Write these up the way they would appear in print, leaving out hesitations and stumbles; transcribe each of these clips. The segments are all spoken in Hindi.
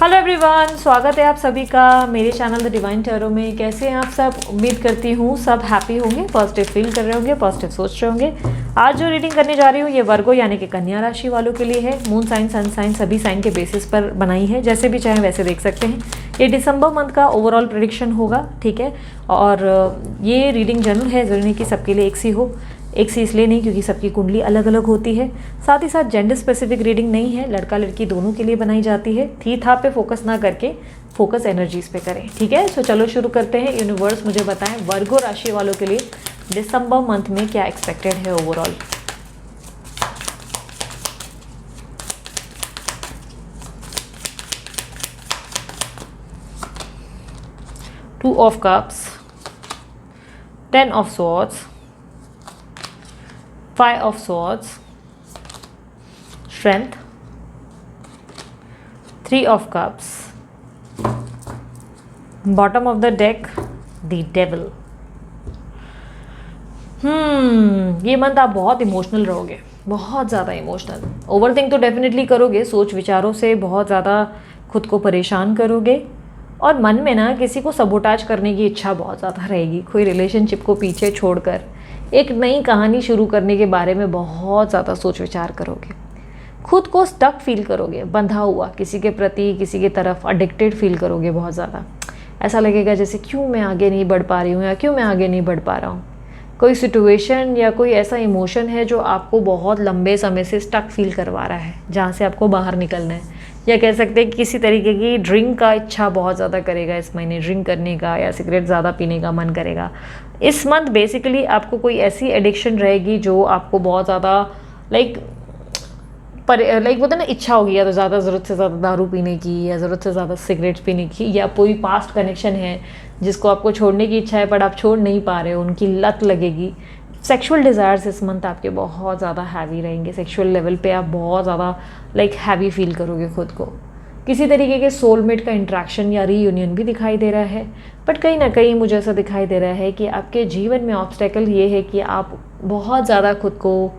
हेलो एवरीवन, स्वागत है आप सभी का मेरे चैनल द डिवाइन टैरो में। कैसे हैं आप सब? उम्मीद करती हूँ सब हैप्पी होंगे, पॉजिटिव फील कर रहे होंगे, पॉजिटिव सोच रहे होंगे। आज जो रीडिंग करने जा रही हूँ ये वर्गो यानी कि कन्या राशि वालों के लिए है। मून साइन, सन साइन सभी साइन के बेसिस पर बनाई है, जैसे भी चाहे वैसे देख सकते हैं। ये दिसंबर मंथ का ओवरऑल प्रेडिक्शन होगा, ठीक है। और ये रीडिंग जनरल है, जरूरी नहीं कि सबके लिए एक सी हो। एक से इसलिए नहीं क्योंकि सबकी कुंडली अलग अलग होती है। साथ ही साथ जेंडर स्पेसिफिक रीडिंग नहीं है, लड़का लड़की दोनों के लिए बनाई जाती है। थी था पे फोकस ना करके फोकस एनर्जीज पे करें, ठीक है। तो चलो शुरू करते हैं। यूनिवर्स मुझे बताएं वर्गो राशि वालों के लिए दिसंबर मंथ में क्या एक्सपेक्टेड है overall. Two of cups, 10 of swords, 5 of swords, strength, 3 of cups, bottom of the deck, the devil। ये मंथ आप बहुत इमोशनल रहोगे, बहुत ज़्यादा इमोशनल। ओवरथिंक तो डेफिनेटली करोगे, सोच विचारों से बहुत ज़्यादा खुद को परेशान करोगे और मन में ना किसी को सबोटाज करने की इच्छा बहुत ज़्यादा रहेगी। कोई रिलेशनशिप को पीछे छोड़कर एक नई कहानी शुरू करने के बारे में बहुत ज़्यादा सोच विचार करोगे। खुद को स्टक फील करोगे, बंधा हुआ किसी के प्रति, किसी की तरफ एडिक्टेड फील करोगे बहुत ज़्यादा। ऐसा लगेगा जैसे क्यों मैं आगे नहीं बढ़ पा रही हूँ या क्यों मैं आगे नहीं बढ़ पा रहा हूँ। कोई सिचुएशन या कोई ऐसा इमोशन है जो आपको बहुत लंबे समय से स्टक फील करवा रहा है, जहाँ से आपको बाहर निकलना है। या कह सकते हैं कि किसी तरीके की ड्रिंक का इच्छा बहुत ज़्यादा करेगा इस महीने, ड्रिंक करने का या सिगरेट ज़्यादा पीने का मन करेगा। इस मंथ बेसिकली आपको कोई ऐसी एडिक्शन रहेगी जो आपको बहुत ज़्यादा लाइक बोलते ना, इच्छा होगी या तो ज़्यादा ज़रूरत से ज़्यादा दारू पीने की या ज़रूरत से ज़्यादा सिगरेट पीने की, या कोई पास्ट कनेक्शन है जिसको आपको छोड़ने की इच्छा है पर आप छोड़ नहीं पा रहे हो, उनकी लत लगेगी। सेक्सुअल डिज़ायर्स इस मंथ आपके बहुत ज़्यादा हैवी रहेंगे। सेक्सुअल लेवल पे आप बहुत ज़्यादा हैवी फील करोगे खुद को। किसी तरीके के सोलमेट का इंट्रैक्शन या रीयूनियन भी दिखाई दे रहा है। बट कहीं ना कहीं मुझे ऐसा दिखाई दे रहा है कि आपके जीवन में ऑब्स्टेकल ये है कि आप बहुत ज़्यादा खुद को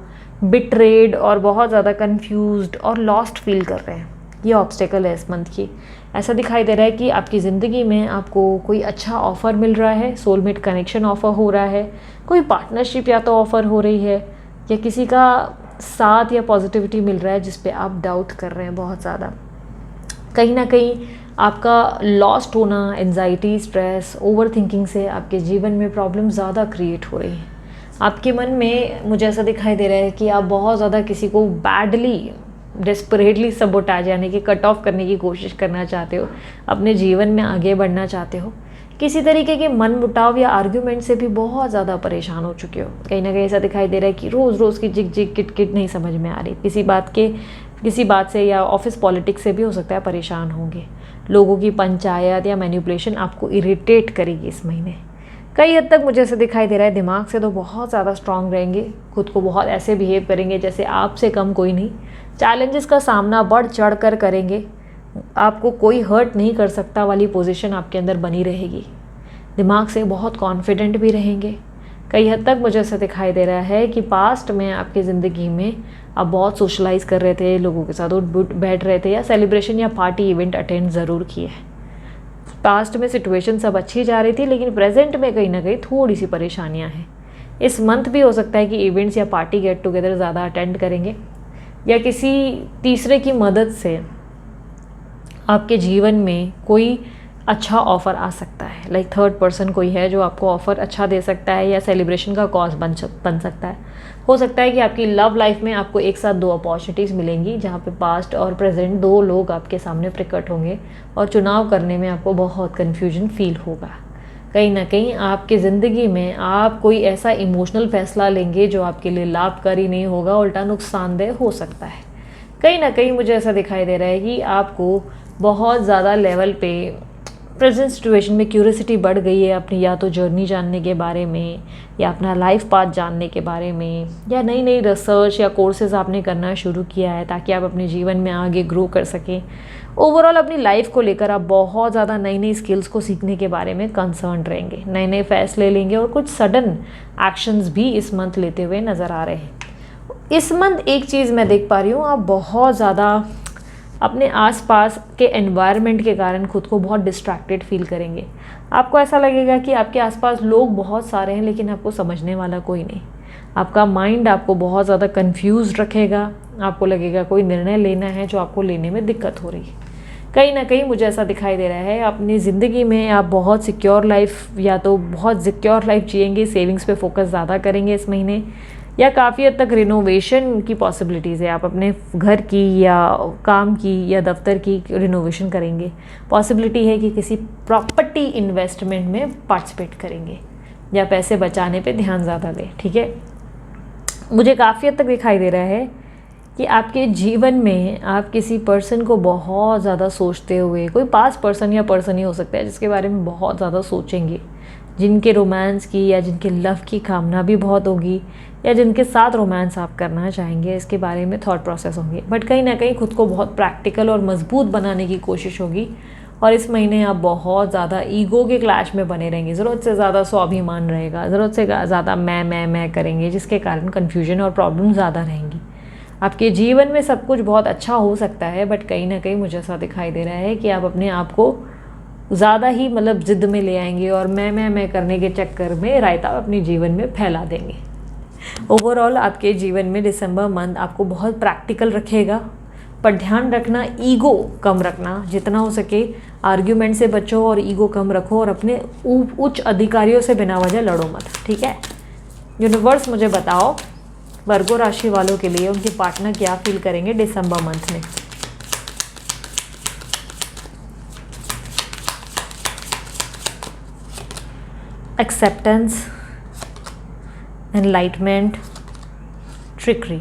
बिट्रेड और बहुत ज़्यादा कंफ्यूज्ड और लॉस्ट फील कर रहे हैं। ये ऑब्स्टेकल है इस मंथ की। ऐसा दिखाई दे रहा है कि आपकी ज़िंदगी में आपको कोई अच्छा ऑफ़र मिल रहा है, सोलमेट कनेक्शन ऑफ़र हो रहा है, कोई पार्टनरशिप या तो ऑफ़र हो रही है, या किसी का साथ या पॉजिटिविटी मिल रहा है जिस पे आप डाउट कर रहे हैं बहुत ज़्यादा। कहीं ना कहीं आपका लॉस्ट होना, एंजाइटी, स्ट्रेस, ओवरथिंकिंग से आपके जीवन में प्रॉब्लम ज़्यादा क्रिएट हो रही है। आपके मन में मुझे ऐसा दिखाई दे रहा है कि आप बहुत ज़्यादा किसी को बैडली, डेस्परेटली सबोटाज यानी कि कट ऑफ करने की कोशिश करना चाहते हो, अपने जीवन में आगे बढ़ना चाहते हो। किसी तरीके के मन मुटाव या आर्ग्यूमेंट से भी बहुत ज़्यादा परेशान हो चुके हो। कहीं ना कहीं ऐसा दिखाई दे रहा है कि रोज़ रोज़ की जिक जिक किट किट नहीं समझ में आ रही। किसी बात से या ऑफिस पॉलिटिक्स से भी हो सकता है परेशान होंगे। लोगों की पंचायत या मैनिपुलेशन आपको इरिटेट करेगी इस महीने। कई हद तक मुझे ऐसा दिखाई दे रहा है दिमाग से तो बहुत ज़्यादा स्ट्रांग रहेंगे, खुद को बहुत ऐसे बिहेव करेंगे जैसे आपसे कम कोई नहीं। चैलेंजेस का सामना बढ़ चढ़ कर करेंगे, आपको कोई हर्ट नहीं कर सकता वाली पोजीशन आपके अंदर बनी रहेगी। दिमाग से बहुत कॉन्फिडेंट भी रहेंगे। कई हद तक मुझे ऐसा दिखाई दे रहा है कि पास्ट में आपकी ज़िंदगी में आप बहुत सोशलाइज कर रहे थे, लोगों के साथ उठ बैठ रहे थे या सेलिब्रेशन या पार्टी इवेंट अटेंड ज़रूर किए। पास्ट में सिचुएशन सब अच्छी जा रही थी, लेकिन प्रेजेंट में कहीं ना कहीं थोड़ी सी परेशानियां हैं। इस मंथ भी हो सकता है कि इवेंट्स या पार्टी गेट टुगेदर ज़्यादा अटेंड करेंगे, या किसी तीसरे की मदद से आपके जीवन में कोई अच्छा ऑफ़र आ सकता है। थर्ड पर्सन कोई है जो आपको ऑफ़र अच्छा दे सकता है या सेलिब्रेशन का कॉज बन सकता है। हो सकता है कि आपकी लव लाइफ में आपको एक साथ 2 अपॉर्चुनिटीज़ मिलेंगी जहाँ पे पास्ट और प्रेजेंट 2 लोग आपके सामने प्रकट होंगे और चुनाव करने में आपको बहुत कन्फ्यूजन फील होगा। कहीं ना कहीं आपकी ज़िंदगी में आप कोई ऐसा इमोशनल फैसला लेंगे जो आपके लिए लाभकारी नहीं होगा, उल्टा नुकसानदेह हो सकता है। कहीं ना कहीं मुझे ऐसा दिखाई दे रहा है कि आपको बहुत ज़्यादा लेवल पे प्रेजेंट सिचुएशन में क्यूरियोसिटी बढ़ गई है अपनी या तो जर्नी जानने के बारे में, या अपना लाइफ पाथ जानने के बारे में, या नई नई रिसर्च या कोर्सेज आपने करना शुरू किया है ताकि आप अपने जीवन में आगे ग्रो कर सकें। ओवरऑल अपनी लाइफ को लेकर आप बहुत ज़्यादा नई नई स्किल्स को सीखने के बारे में कंसर्न रहेंगे, नए नए फैसले लेंगे और कुछ सडन एक्शंस भी इस मंथ लेते हुए नज़र आ रहे हैं। इस मंथ एक चीज़ मैं देख पा रही हूँ, आप बहुत ज़्यादा अपने आसपास के एनवायरनमेंट के कारण खुद को बहुत डिस्ट्रैक्टेड फील करेंगे। आपको ऐसा लगेगा कि आपके आसपास लोग बहुत सारे हैं लेकिन आपको समझने वाला कोई नहीं। आपका माइंड आपको बहुत ज़्यादा कंफ्यूज रखेगा। आपको लगेगा कोई निर्णय लेना है जो आपको लेने में दिक्कत हो रही है। कहीं ना कहीं मुझे ऐसा दिखाई दे रहा है अपनी ज़िंदगी में आप बहुत सिक्योर लाइफ या तो बहुत सिक्योर लाइफ जिएंगे, सेविंग्स पे फोकस ज़्यादा करेंगे इस महीने, या काफ़ी हद तक रिनोवेशन की पॉसिबिलिटीज़ है। आप अपने घर की या काम की या दफ्तर की रिनोवेशन करेंगे। पॉसिबिलिटी है कि किसी प्रॉपर्टी इन्वेस्टमेंट में पार्टिसिपेट करेंगे या पैसे बचाने पे ध्यान ज़्यादा दें। ठीक है, मुझे काफ़ी हद तक दिखाई दे रहा है कि आपके जीवन में आप किसी पर्सन को बहुत ज़्यादा सोचते हुए, कोई पास पर्सन या पर्सन ही हो सकता है जिसके बारे में बहुत ज़्यादा सोचेंगे, जिनके रोमांस की या जिनके लव की कामना भी बहुत होगी, या जिनके साथ रोमांस आप करना चाहेंगे, इसके बारे में थॉट प्रोसेस होंगे। बट कहीं ना कहीं खुद को बहुत प्रैक्टिकल और मजबूत बनाने की कोशिश होगी। और इस महीने आप बहुत ज़्यादा ईगो के क्लैश में बने रहेंगे। ज़रूरत से ज़्यादा स्वाभिमान रहेगा, ज़रूरत से ज़्यादा मैं करेंगे, जिसके कारण कन्फ्यूजन और प्रॉब्लम ज़्यादा रहेंगी। आपके जीवन में सब कुछ बहुत अच्छा हो सकता है, बट कहीं ना कहीं मुझे ऐसा दिखाई दे रहा है कि आप अपने आप को ज़्यादा ही ज़िद में ले आएंगे और मैं करने के चक्कर में रायता अपने जीवन में फैला देंगे। ओवरऑल आपके जीवन में दिसंबर मंथ आपको बहुत प्रैक्टिकल रखेगा, पर ध्यान रखना ईगो कम रखना, जितना हो सके आर्ग्यूमेंट से बचो और ईगो कम रखो और अपने उच्च अधिकारियों से बिना वजह लड़ो मत। ठीक है, यूनिवर्स मुझे बताओ वर्गो राशि वालों के लिए उनके पार्टनर क्या फील करेंगे दिसंबर मंथ में। Acceptance, enlightenment, trickery.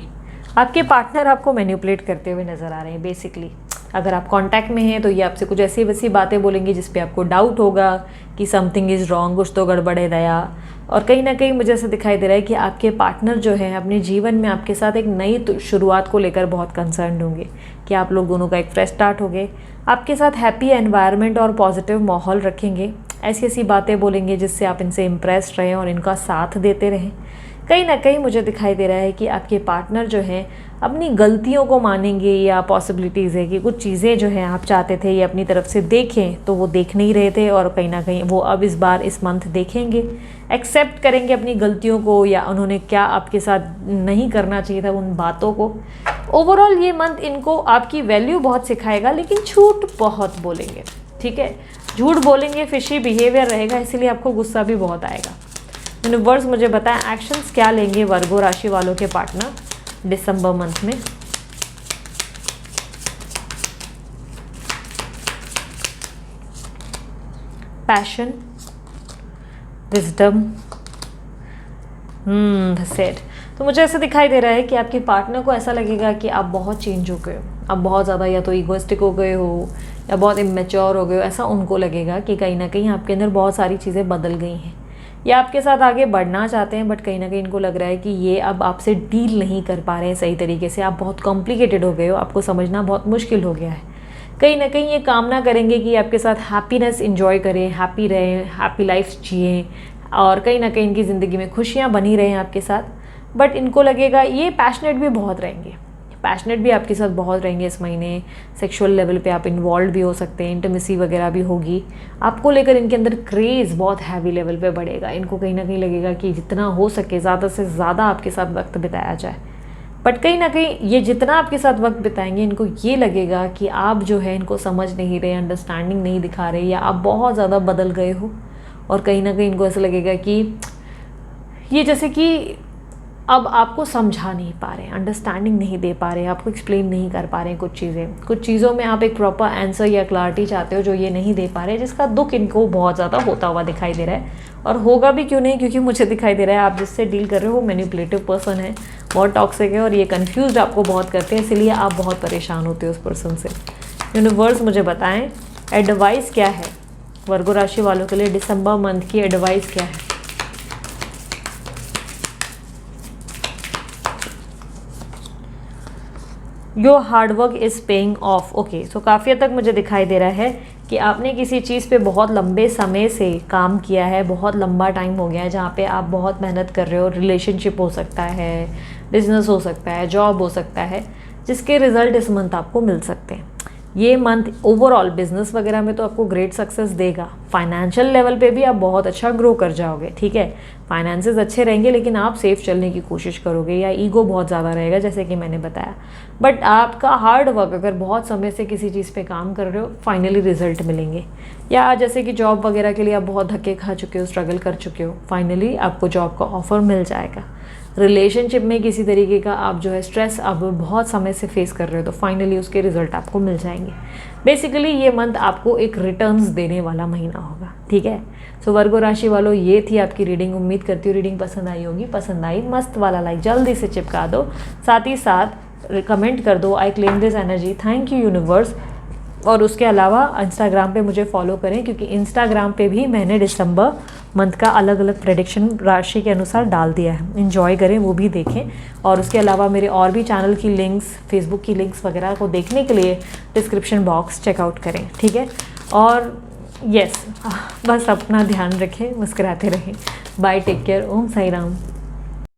आपके पार्टनर आपको मैनिपुलेट करते हुए नज़र आ रहे हैं। बेसिकली अगर आप कांटेक्ट में हैं तो ये आपसे कुछ ऐसी वैसी बातें बोलेंगे जिस पे आपको डाउट होगा कि समथिंग इज़ रॉन्ग, कुछ तो गड़बड़ है दया। और कहीं ना कहीं मुझे ऐसा दिखाई दे रहा है कि आपके पार्टनर जो है अपने जीवन में आपके साथ एक नई शुरुआत को लेकर बहुत कंसर्न होंगे कि आप लोग दोनों का एक फ्रेश स्टार्ट होगे। आपके साथ हैप्पी एनवायरनमेंट और पॉजिटिव माहौल रखेंगे। ऐसी ऐसी बातें बोलेंगे जिससे आप इनसे इम्प्रेस्ड रहें और इनका साथ देते रहें। कहीं ना कहीं मुझे दिखाई दे रहा है कि आपके पार्टनर जो हैं अपनी गलतियों को मानेंगे, या पॉसिबिलिटीज़ है कि कुछ चीज़ें जो हैं आप चाहते थे ये अपनी तरफ से देखें तो वो देख नहीं रहे थे, और कहीं ना कहीं वो अब इस बार इस मंथ देखेंगे, एक्सेप्ट करेंगे अपनी गलतियों को या उन्होंने क्या आपके साथ नहीं करना चाहिए था उन बातों को। ओवरऑल ये मंथ इनको आपकी वैल्यू बहुत सिखाएगा, लेकिन झूठ बहुत बोलेंगे। ठीक है, झूठ बोलेंगे, फिशी बिहेवियर रहेगा, इसीलिए आपको गुस्सा भी बहुत आएगा। यूनिवर्स मुझे बताएं एक्शंस क्या लेंगे वर्गो राशि वालों के पार्टनर दिसंबर मंथ में। Passion, wisdom, set. तो मुझे ऐसा दिखाई दे रहा है कि आपके पार्टनर को ऐसा लगेगा कि आप बहुत चेंज हो गए हो, आप बहुत ज़्यादा या तो ईगोइस्टिक हो गए हो या बहुत इमेच्योर हो गए हो। ऐसा उनको लगेगा कि कहीं ना कहीं आपके अंदर बहुत सारी चीज़ें बदल गई हैं, या आपके साथ आगे बढ़ना चाहते हैं, बट कहीं ना कहीं इनको लग रहा है कि ये अब आपसे डील नहीं कर पा रहे हैं सही तरीके से। आप बहुत कॉम्प्लिकेटेड हो गए हो, आपको समझना बहुत मुश्किल हो गया है। कहीं ना कहीं ये कामना करेंगे कि आपके साथ हैप्पीनेस इंजॉय करें, हैप्पी रहें, हैप्पी लाइफ जिएँ, और कहीं ना कहीं इनकी ज़िंदगी में खुशियाँ बनी रहें आपके साथ। बट इनको लगेगा ये पैशनेट भी बहुत रहेंगे, पैशनेट भी आपके साथ बहुत रहेंगे इस महीने। सेक्सुअल लेवल पे आप इन्वॉल्व भी हो सकते हैं, इंटीमेसी वगैरह भी होगी आपको लेकर। इनके अंदर क्रेज़ बहुत हैवी लेवल पे बढ़ेगा। इनको कहीं ना कहीं लगेगा कि जितना हो सके ज़्यादा से ज़्यादा आपके साथ वक्त बिताया जाए। बट कहीं ना कहीं ये जितना आपके साथ वक्त बिताएंगे इनको ये लगेगा कि आप जो है इनको समझ नहीं रहे, अंडरस्टैंडिंग नहीं दिखा रहे, या आप बहुत ज़्यादा बदल गए हो। और कहीं ना कहीं इनको ऐसा लगेगा कि ये जैसे कि अब आपको समझा नहीं पा रहे, अंडरस्टैंडिंग नहीं दे पा रहे, आपको एक्सप्लेन नहीं कर पा रहे कुछ चीज़ों में आप एक प्रॉपर आंसर या क्लैरिटी चाहते हो जो ये नहीं दे पा रहे, जिसका दुख इनको बहुत ज़्यादा होता हुआ दिखाई दे रहा है। और होगा भी क्यों नहीं, क्योंकि मुझे दिखाई दे रहा है आप जिससे डील कर रहे हो वो मैनिपुलेटिव पर्सन है, बहुत टॉक्सिक है, और ये कन्फ्यूज आपको बहुत करते हैं, इसीलिए आप बहुत परेशान होते हो उस पर्सन से। यूनिवर्स मुझे बताएं एडवाइस क्या है वर्गो राशि वालों के लिए, दिसंबर मंथ की एडवाइस क्या है। Your hard work is paying off. Okay, so काफ़ी हद तक मुझे दिखाई दे रहा है कि आपने किसी चीज़ पे बहुत लंबे समय से काम किया है, बहुत लंबा टाइम हो गया है जहाँ पे आप बहुत मेहनत कर रहे हो। रिलेशनशिप हो सकता है, बिजनेस हो सकता है, जॉब हो सकता है, जिसके रिजल्ट इस मंथ आपको मिल सकते हैं। ये मंथ ओवरऑल बिजनेस वगैरह में तो आपको ग्रेट सक्सेस देगा। फाइनेंशियल लेवल पे भी आप बहुत अच्छा ग्रो कर जाओगे, ठीक है। फाइनेंसेस अच्छे रहेंगे लेकिन आप सेफ चलने की कोशिश करोगे, या ईगो बहुत ज़्यादा रहेगा जैसे कि मैंने बताया। बट आपका हार्ड वर्क, अगर बहुत समय से किसी चीज़ पे काम कर रहे हो, फाइनली रिजल्ट मिलेंगे। या जैसे कि जॉब वगैरह के लिए आप बहुत धक्के खा चुके हो, स्ट्रगल कर चुके हो, फाइनली आपको जॉब का ऑफर मिल जाएगा। रिलेशनशिप में किसी तरीके का आप जो है स्ट्रेस आप बहुत समय से फेस कर रहे हो, तो फाइनली उसके रिजल्ट आपको मिल जाएंगे। बेसिकली ये मंथ आपको एक रिटर्न्स देने वाला महीना होगा, ठीक है। सो वर्गो राशि वालों, ये थी आपकी रीडिंग। उम्मीद करती हूँ रीडिंग पसंद आई होगी। पसंद आई मस्त वाला लाइक जल्दी से चिपका दो, साथ ही साथ कमेंट कर दो I claim this energy, thank you universe. और उसके अलावा इंस्टाग्राम पे मुझे फॉलो करें, क्योंकि इंस्टाग्राम पे भी मैंने दिसंबर मंथ का अलग अलग प्रेडिक्शन राशि के अनुसार डाल दिया है। एंजॉय करें, वो भी देखें। और उसके अलावा मेरे और भी चैनल की लिंक्स, फेसबुक की लिंक्स वगैरह को देखने के लिए डिस्क्रिप्शन बॉक्स चेकआउट करें, ठीक है। और यस, बस अपना ध्यान रखें, मुस्कुराते रहें। बाय, टेक केयर, ओम साई राम।